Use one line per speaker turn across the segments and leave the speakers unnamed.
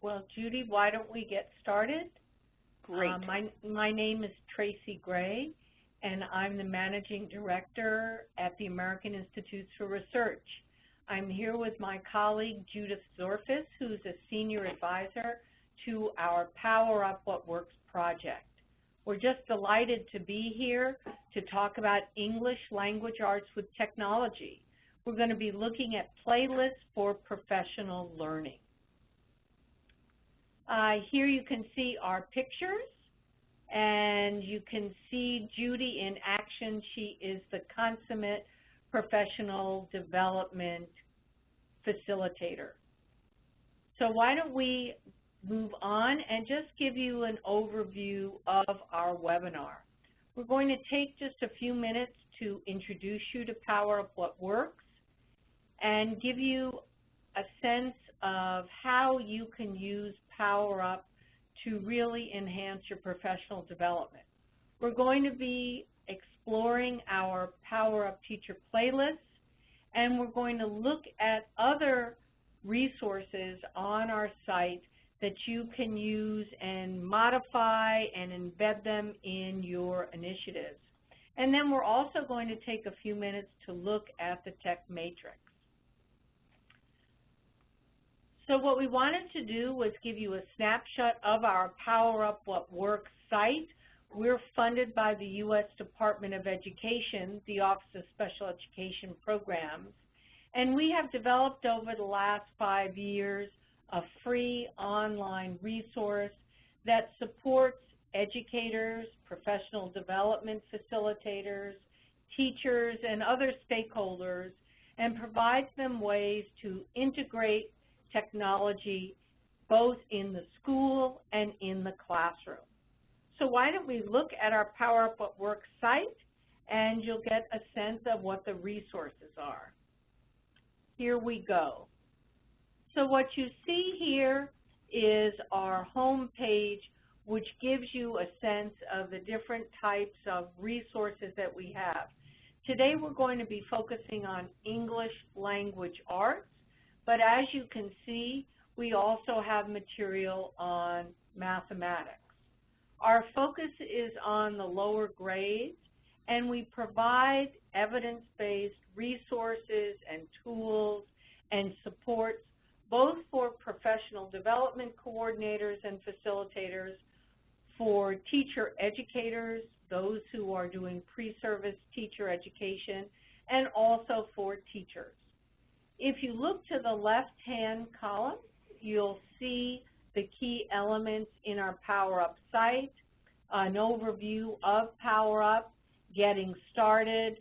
Well, Judy, why don't we get started?
Great.
My name is Tracy Gray, and I'm the Managing Director at the American Institutes for Research. I'm here with my colleague Judith Zorfis, who's a Senior Advisor to our PowerUp What Works project. We're just delighted to be here to talk about English language arts with technology. We're going to be looking at playlists for professional learning. Here you can see our pictures, and you can see Judy in action. She is the consummate professional development facilitator. So why don't we move on and just give you an overview of our webinar. We're going to take just a few minutes to introduce you to PowerUp What Works and give you a sense of how you can use PowerUp to really enhance your professional development. We're going to be exploring our PowerUp teacher playlists, and we're going to look at other resources on our site that you can use and modify and embed them in your initiatives. And then we're also going to take a few minutes to look at the tech matrix. So what we wanted to do was give you a snapshot of our PowerUp What Works site. We're funded by the U.S. Department of Education, the Office of Special Education Programs, and we have developed over the last 5 years a free online resource that supports educators, professional development facilitators, teachers, and other stakeholders, and provides them ways to integrate technology both in the school and in the classroom. So why don't we look at our PowerUp What Works site, and you'll get a sense of what the resources are. Here we go. So what you see here is our home page, which gives you a sense of the different types of resources that we have. Today we're going to be focusing on English language arts, but as you can see, we also have material on mathematics. Our focus is on the lower grades, and we provide evidence-based resources and tools and supports both for professional development coordinators and facilitators, for teacher educators, those who are doing pre-service teacher education, and also for teachers. If you look to the left-hand column, you'll see the key elements in our PowerUp site, an overview of PowerUp, getting started,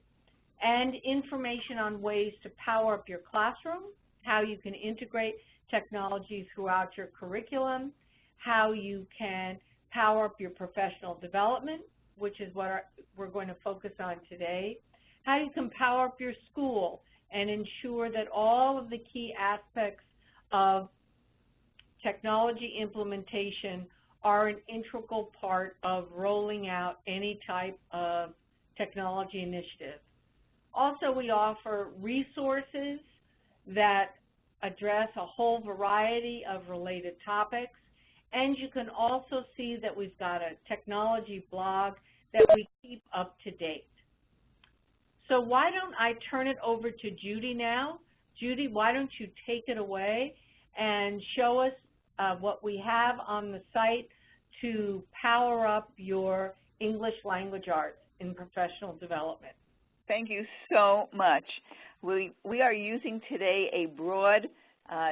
and information on ways to power up your classroom, how you can integrate technology throughout your curriculum, how you can power up your professional development, which is what we're going to focus on today, how you can power up your school and ensure that all of the key aspects of technology implementation are an integral part of rolling out any type of technology initiative. Also, we offer resources that address a whole variety of related topics, and you can also see that we've got a technology blog that we keep up to date. So why don't I turn it over to Judy now. Judy, why don't you take it away and show us what we have on the site to power up your English language arts in professional development.
Thank you so much. We are using today a broad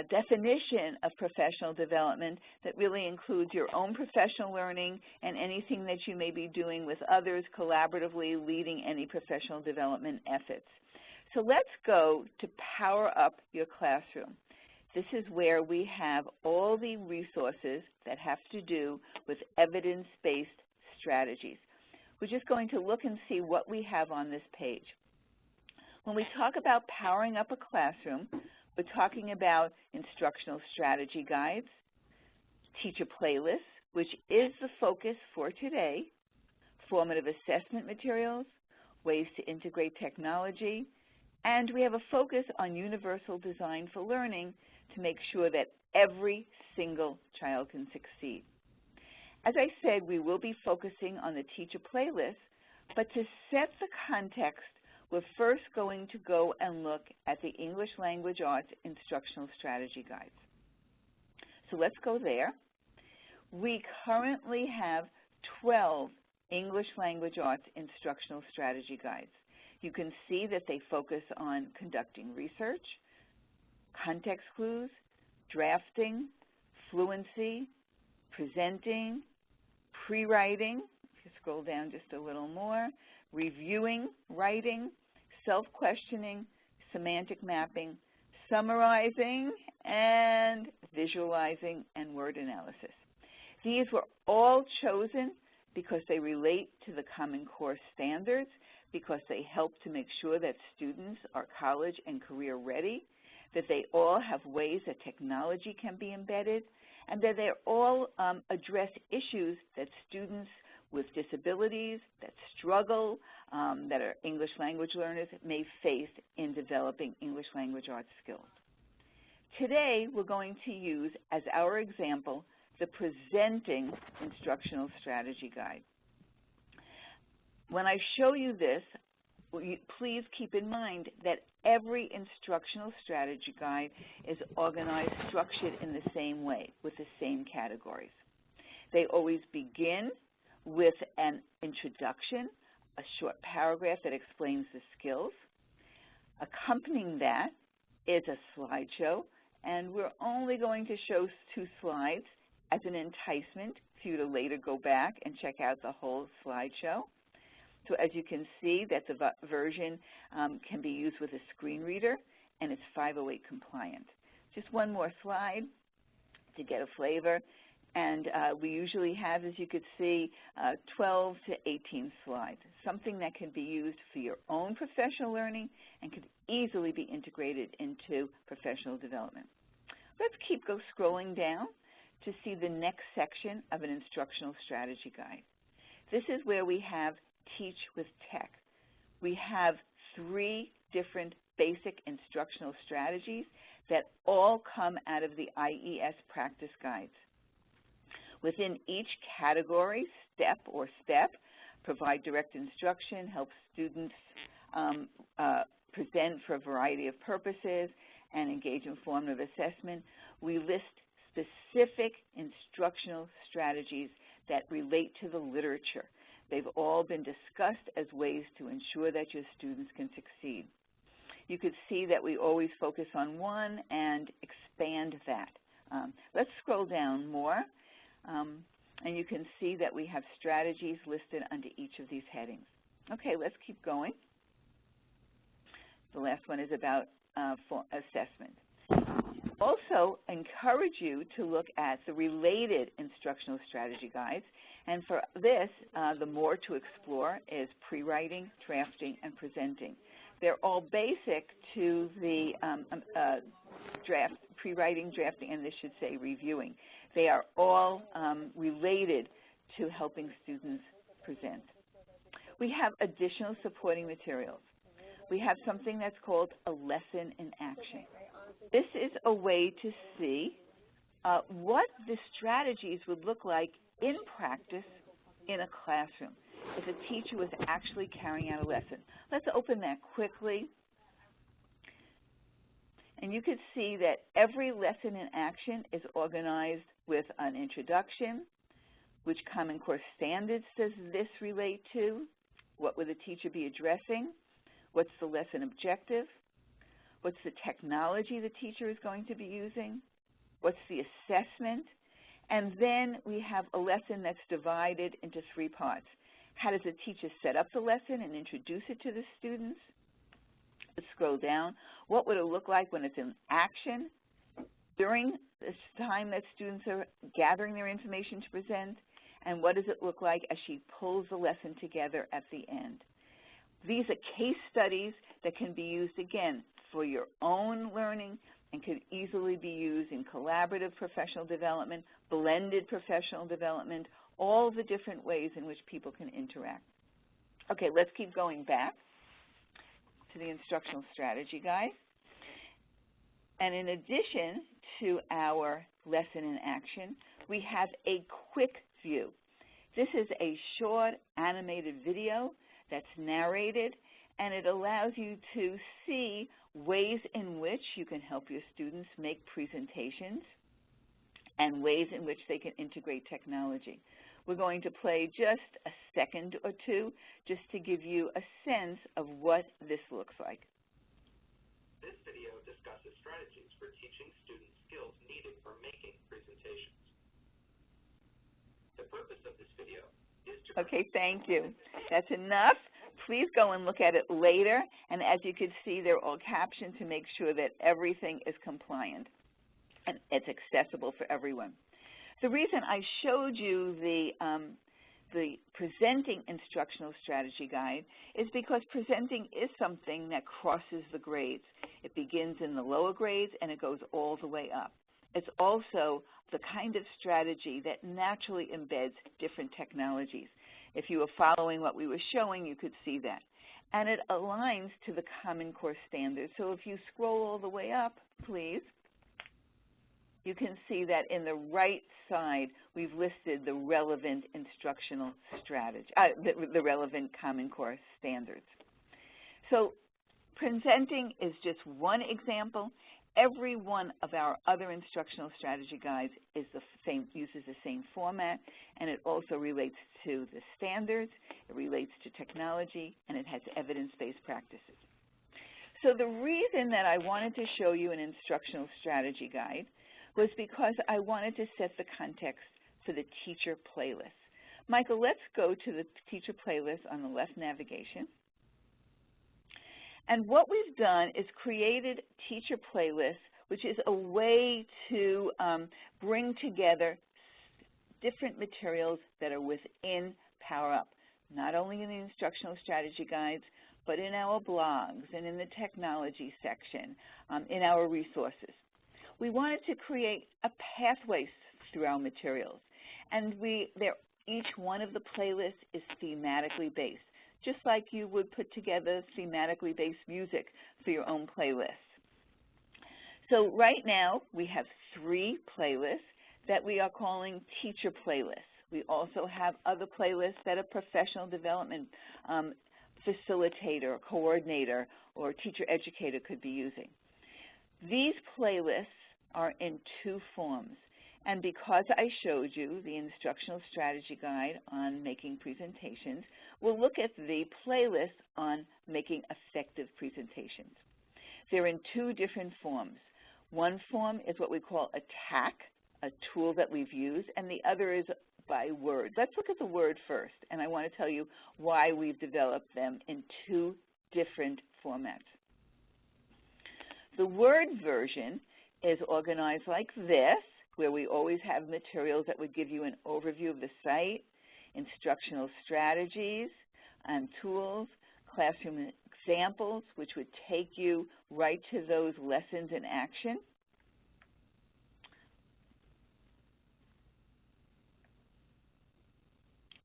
definition of professional development that really includes your own professional learning and anything that you may be doing with others collaboratively leading any professional development efforts. So let's go to Power Up Your Classroom. This is where we have all the resources that have to do with evidence-based strategies. We're just going to look and see what we have on this page. When we talk about powering up a classroom, we're talking about instructional strategy guides, teacher playlists, which is the focus for today, formative assessment materials, ways to integrate technology, and we have a focus on universal design for learning to make sure that every single child can succeed. As I said, we will be focusing on the teacher playlist, but to set the context, we're first going to go and look at the English Language Arts Instructional Strategy Guides. So let's go there. We currently have 12 English Language Arts Instructional Strategy Guides. You can see that they focus on conducting research, context clues, drafting, fluency, presenting, pre-writing, if you scroll down just a little more, reviewing, writing, self-questioning, semantic mapping, summarizing, and visualizing and word analysis. These were all chosen because they relate to the Common Core standards, because they help to make sure that students are college and career ready, that they all have ways that technology can be embedded, and that they all address issues that students with disabilities, that struggle, that are English language learners may face in developing English language arts skills. Today, we're going to use as our example the Presenting Instructional Strategy Guide. When I show you this, please keep in mind that every instructional strategy guide is organized, structured in the same way, with the same categories. They always begin with an introduction, a short paragraph that explains the skills. Accompanying that is a slideshow, and we're only going to show 2 slides as an enticement for you to later go back and check out the whole slideshow. So as you can see, that the version can be used with a screen reader, and it's 508 compliant. Just one more slide to get a flavor. And we usually have, as you could see, 12 to 18 slides, something that can be used for your own professional learning and could easily be integrated into professional development. Let's keep scrolling down to see the next section of an instructional strategy guide. This is where we have Teach with Tech. We have 3 different basic instructional strategies that all come out of the IES practice guides. Within each category, step, provide direct instruction, help students present for a variety of purposes, and engage in formative assessment. We list specific instructional strategies that relate to the literature. They've all been discussed as ways to ensure that your students can succeed. You could see that we always focus on one and expand that. Let's scroll down more. And you can see that we have strategies listed under each of these headings. Okay, let's keep going. The last one is about for assessment. Also, encourage you to look at the related instructional strategy guides. And for this, the more to explore is pre-writing, drafting, and presenting. They're all basic to the pre-writing, drafting, and this should say reviewing. They are all related to helping students present. We have additional supporting materials. We have something that's called a lesson in action. This is a way to see what the strategies would look like in practice in a classroom if a teacher was actually carrying out a lesson. Let's open that quickly. And you can see that every lesson in action is organized with an introduction, which Common Core standards does this relate to, what would the teacher be addressing, what's the lesson objective, what's the technology the teacher is going to be using, what's the assessment, and then we have a lesson that's divided into 3 parts. How does the teacher set up the lesson and introduce it to the students? Let's scroll down. What would it look like when it's in action during this time that students are gathering their information to present? And what does it look like as she pulls the lesson together at the end? These are case studies that can be used, again, for your own learning and could easily be used in collaborative professional development, blended professional development, all the different ways in which people can interact. Okay, let's keep going back to the instructional strategy guide. And in addition to our lesson in action, we have a quick view. This is a short animated video that's narrated, and it allows you to see ways in which you can help your students make presentations and ways in which they can integrate technology. We're going to play just a second or two just to give you a sense of what this looks like.
This video discusses strategies for teaching students skills needed for making presentations. The purpose of this video is to...
Okay, thank you. That's enough. Please go and look at it later, and as you can see, they're all captioned to make sure that everything is compliant and it's accessible for everyone. The reason I showed you the presenting instructional strategy guide is because presenting is something that crosses the grades. It begins in the lower grades and it goes all the way up. It's also the kind of strategy that naturally embeds different technologies. If you were following what we were showing, you could see that. And it aligns to the Common Core standards. So if you scroll all the way up, please, you can see that in the right side, we've listed the relevant instructional strategy, the relevant Common Core standards. So presenting is just one example. Every one of our other instructional strategy guides is uses the same format, and it also relates to the standards, it relates to technology, and it has evidence-based practices. So the reason that I wanted to show you an instructional strategy guide was because I wanted to set the context for the teacher playlist. Michael, let's go to the teacher playlist on the left navigation. And what we've done is created teacher playlists, which is a way to bring together different materials that are within PowerUp, not only in the instructional strategy guides, but in our blogs and in the technology section, in our resources. We wanted to create a pathway through our materials, and each one of the playlists is thematically based, just like you would put together thematically based music for your own playlist. So right now, we have 3 playlists that we are calling teacher playlists. We also have other playlists that a professional development facilitator, coordinator, or teacher educator could be using. These playlists are in 2 forms. And because I showed you the instructional strategy guide on making presentations, we'll look at the playlist on making effective presentations. They're in 2 different forms. One form is what we call attack, a tool that we've used, and the other is by word. Let's look at the word first, and I want to tell you why we've developed them in 2 different formats. The word version is organized like this, where we always have materials that would give you an overview of the site, instructional strategies and tools, classroom examples, which would take you right to those lessons in action.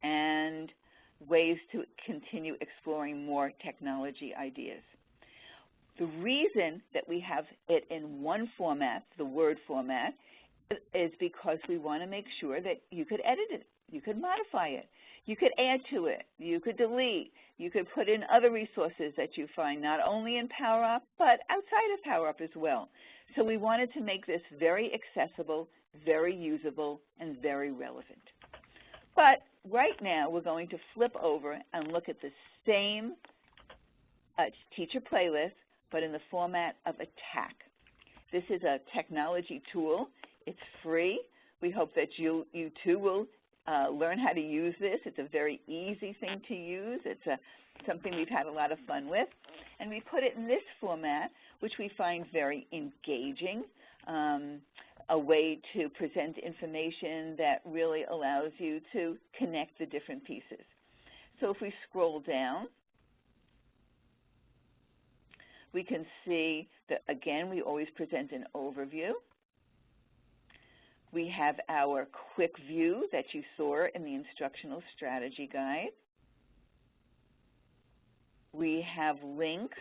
And ways to continue exploring more technology ideas. The reason that we have it in one format, the Word format, is because we want to make sure that you could edit it, you could modify it, you could add to it, you could delete, you could put in other resources that you find not only in PowerUp, but outside of PowerUp as well. So we wanted to make this very accessible, very usable, and very relevant. But right now, we're going to flip over and look at the same teacher playlist, but in the format of attack. This is a technology tool. It's free. We hope that you too will learn how to use this. It's a very easy thing to use. It's something we've had a lot of fun with. And we put it in this format, which we find very engaging, a way to present information that really allows you to connect the different pieces. So if we scroll down, we can see that, again, we always present an overview. We have our quick view that you saw in the instructional strategy guide. We have links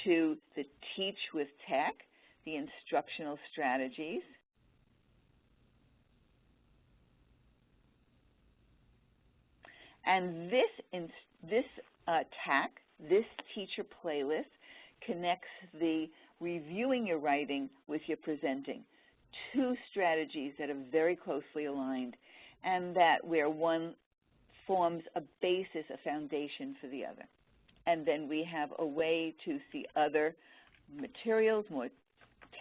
to the Teach with Tech, the instructional strategies. And this TAC, this teacher playlist, connects the reviewing your writing with your presenting. Two strategies that are very closely aligned, and that where one forms a basis, a foundation for the other. And then we have a way to see other materials, more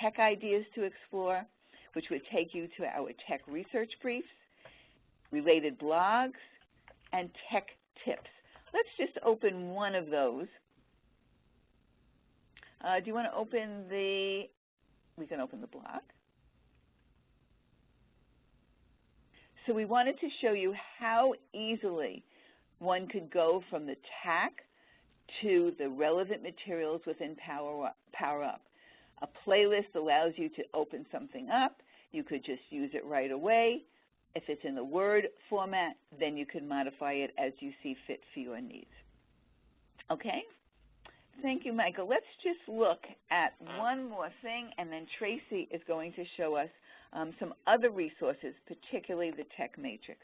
tech ideas to explore, which would take you to our tech research briefs, related blogs, and tech tips. Let's just open one of those. Do you want to open we can open the blog. So we wanted to show you how easily one could go from the TAC to the relevant materials within PowerUp. A playlist allows you to open something up. You could just use it right away. If it's in the Word format, then you can modify it as you see fit for your needs. Okay? Thank you, Michael. Let's just look at one more thing, and then Tracy is going to show us some other resources, particularly the Tech Matrix.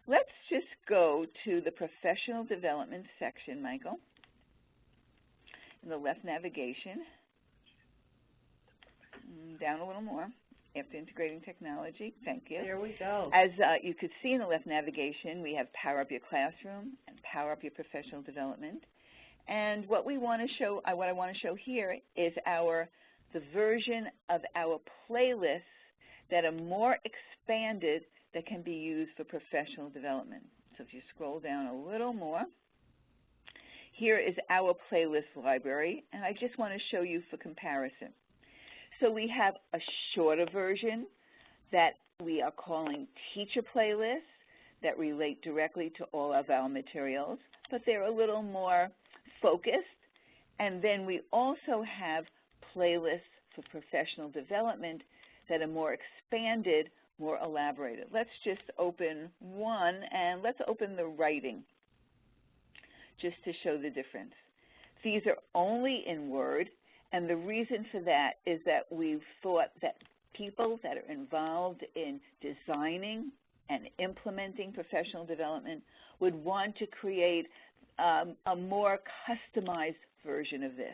Let's just go to the Professional Development section, Michael, in the left navigation. Down a little more. After integrating technology. Thank you.
There we go.
As you could see in the left navigation, we have Power Up Your Classroom and Power Up Your Professional Development. And what we want to show, what I want to show here is the version of our playlists that are more expanded that can be used for professional development. So if you scroll down a little more, here is our playlist library, and I just want to show you for comparison. So we have a shorter version that we are calling teacher playlists that relate directly to all of our materials, but they're a little more focused. And then we also have playlists for professional development that are more expanded, more elaborated. Let's just open one, and let's open the writing just to show the difference. These are only in Word. And the reason for that is that we've thought that people that are involved in designing and implementing professional development would want to create a more customized version of this.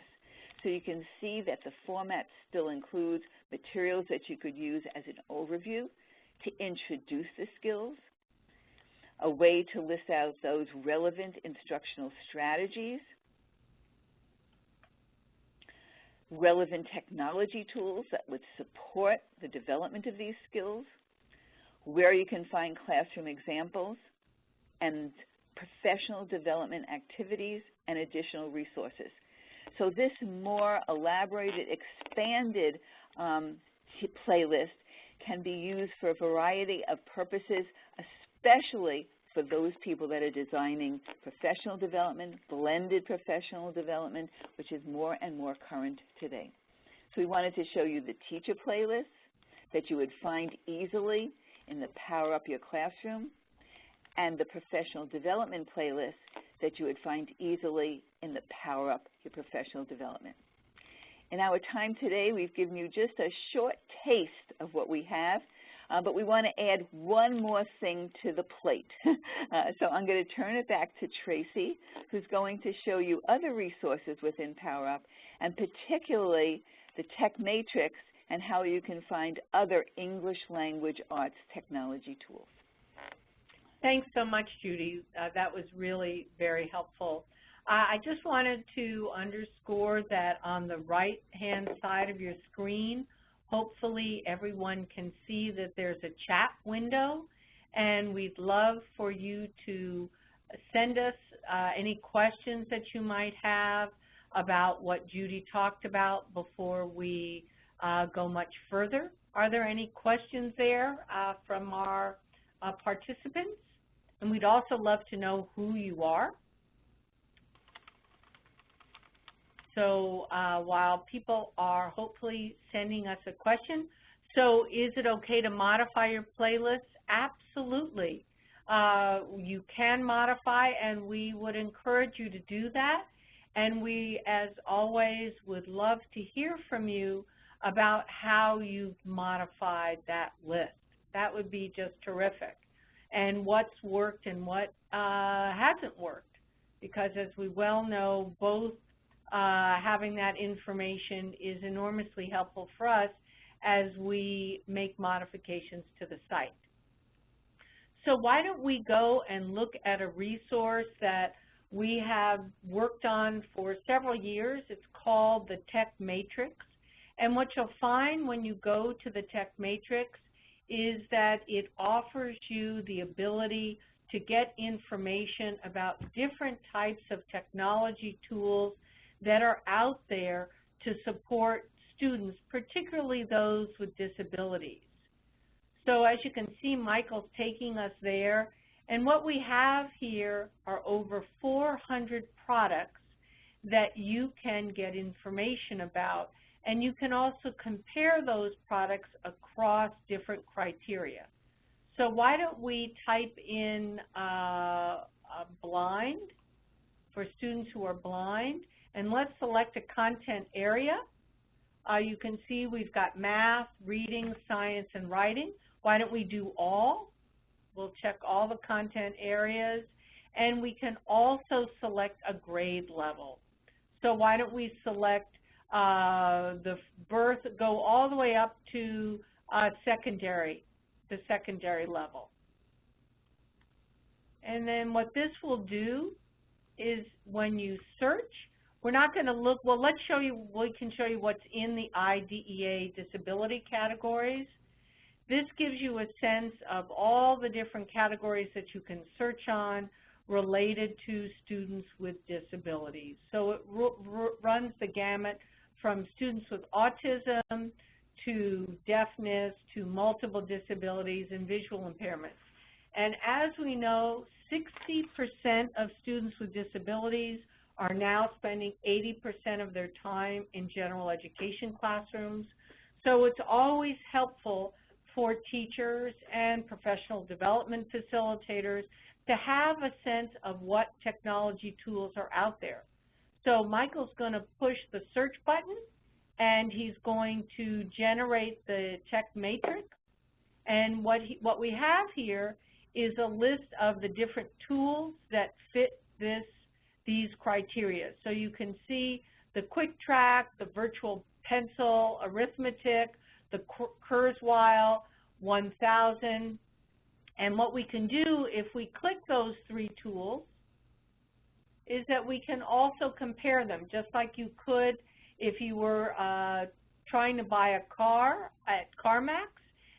So you can see that the format still includes materials that you could use as an overview to introduce the skills, a way to list out those relevant instructional strategies, relevant technology tools that would support the development of these skills, where you can find classroom examples, and professional development activities and additional resources. So this more elaborated, expanded playlist can be used for a variety of purposes, especially for those people that are designing professional development, blended professional development, which is more and more current today. So we wanted to show you the teacher playlists that you would find easily in the Power Up Your Classroom, and the professional development playlist that you would find easily in the Power Up Your Professional Development. In our time today, we've given you just a short taste of what we have, but we want to add one more thing to the plate. So I'm going to turn it back to Tracy, who's going to show you other resources within PowerUp, and particularly the Tech Matrix and how you can find other English language arts technology tools.
Thanks so much, Judy. That was really very helpful. I just wanted to underscore that on the right-hand side of your screen, hopefully everyone can see that there's a chat window, and we'd love for you to send us any questions that you might have about what Judy talked about before we go much further. Are there any questions there from our participants? And we'd also love to know who you are. So while people are hopefully sending us a question, so is it okay to modify your playlist? Absolutely. You can modify, and we would encourage you to do that. And we, as always, would love to hear from you about how you've modified that list. That would be just terrific. and what's worked and what hasn't worked. Because as we well know, both having that information is enormously helpful for us as we make modifications to the site. So why don't we go and look at a resource that we have worked on for several years. It's called the Tech Matrix. And what you'll find when you go to the Tech Matrix is that it offers you the ability to get information about different types of technology tools that are out there to support students, particularly those with disabilities. So as you can see, Michael's taking us there, and what we have here are over 400 products that you can get information about, and you can also compare those products across different criteria. So why don't we type in blind for students who are blind, and let's select a content area. You can see we've got math, reading, science, and writing. Why don't we do all? We'll check all the content areas, and we can also select a grade level. So why don't we select the birth, go all the way up to secondary, the secondary level. And then what this will do is when you search, we're not going to look, well, let's show you, we can show you what's in the IDEA disability categories. This gives you a sense of all the different categories that you can search on related to students with disabilities. So it runs the gamut from students with autism to deafness to multiple disabilities and visual impairments. And as we know, 60% of students with disabilities are now spending 80% of their time in general education classrooms. So it's always helpful for teachers and professional development facilitators to have a sense of what technology tools are out there. So Michael's going to push the search button, and he's going to generate the Tech Matrix. And what we have here is a list of the different tools that fit these criteria. So you can see the Quick Track, the Virtual Pencil, Arithmetic, the Kurzweil 1000, and what we can do if we click those three tools is that we can also compare them, just like you could if you were trying to buy a car at CarMax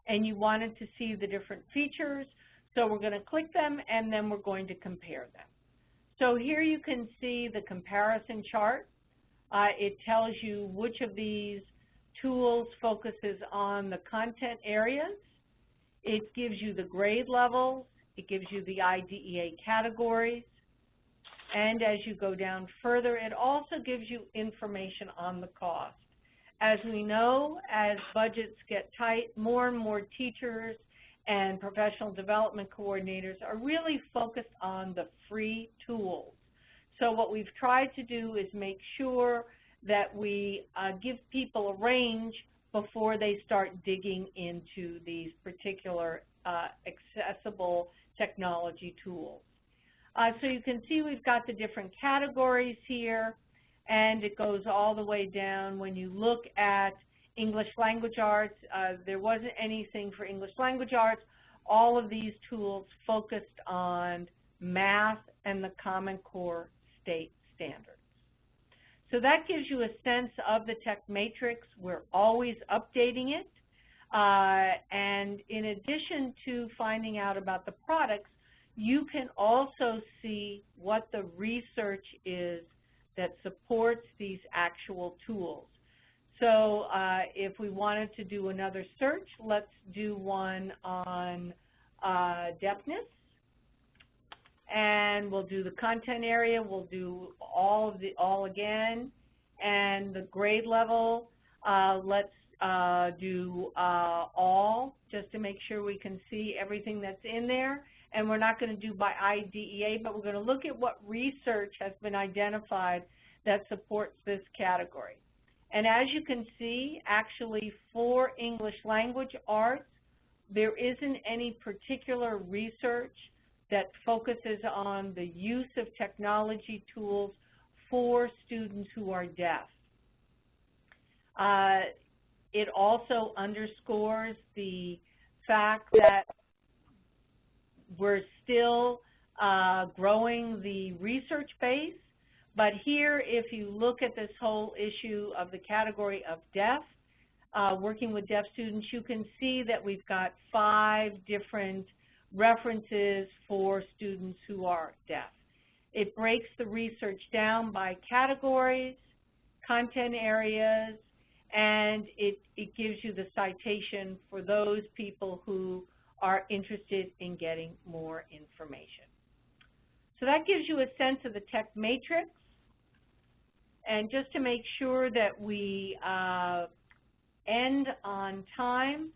and you wanted to see the different features. So we're going to click them, and then we're going to compare them. So here you can see the comparison chart. It tells you which of these tools focuses on the content areas. It gives you the grade levels. It gives you the IDEA categories. And as you go down further, it also gives you information on the cost. As we know, as budgets get tight, more and more teachers and professional development coordinators are really focused on the free tools. So what we've tried to do is make sure that we give people a range before they start digging into these particular accessible technology tools. So you can see we've got the different categories here, and it goes all the way down. When you look at English language arts, there wasn't anything for English language arts. All of these tools focused on math and the Common Core state standards. So that gives you a sense of the Tech Matrix. We're always updating it. And in addition to finding out about the products, you can also see what the research is that supports these actual tools. So if we wanted to do another search, let's do one on deafness. And we'll do the content area. We'll do all again. And the grade level, let's do all, just to make sure we can see everything that's in there. And we're not going to do by IDEA, but we're going to look at what research has been identified that supports this category. And as you can see, actually for English language arts, There isn't any particular research that focuses on the use of technology tools for students who are deaf. It also underscores the fact that we're still growing the research base, but here, if you look at this whole issue of the category of deaf, working with deaf students, you can see that we've got 5 different references for students who are deaf. It breaks the research down by categories, content areas, and it gives you the citation for those people who are interested in getting more information. So that gives you a sense of the tech matrix. And just to make sure that we end on time,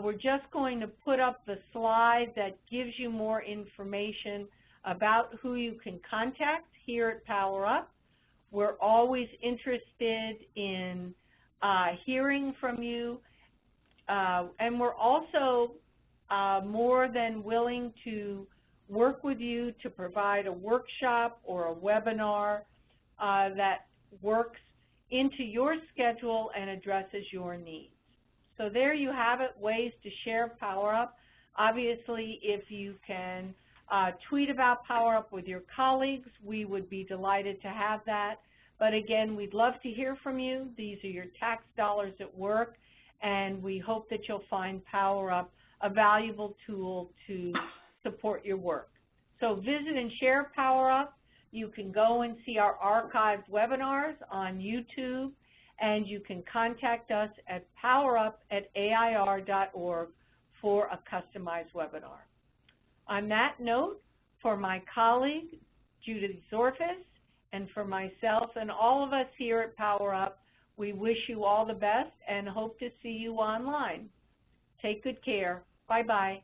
we're just going to put up the slide that gives you more information about who you can contact here at PowerUp. We're always interested in hearing from you, and we're also more than willing to work with you to provide a workshop or a webinar that works into your schedule and addresses your needs. So there you have it, ways to share PowerUp. Obviously, if you can tweet about PowerUp with your colleagues, we would be delighted to have that. But again, we'd love to hear from you. These are your tax dollars at work, and we hope that you'll find PowerUp a valuable tool to support your work. So visit and share PowerUp. You can go and see our archived webinars on YouTube, and you can contact us at powerup@air.org for a customized webinar. On that note, for my colleague, Judith Zorfis, and for myself and all of us here at PowerUp, we wish you all the best and hope to see you online. Take good care. Bye-bye.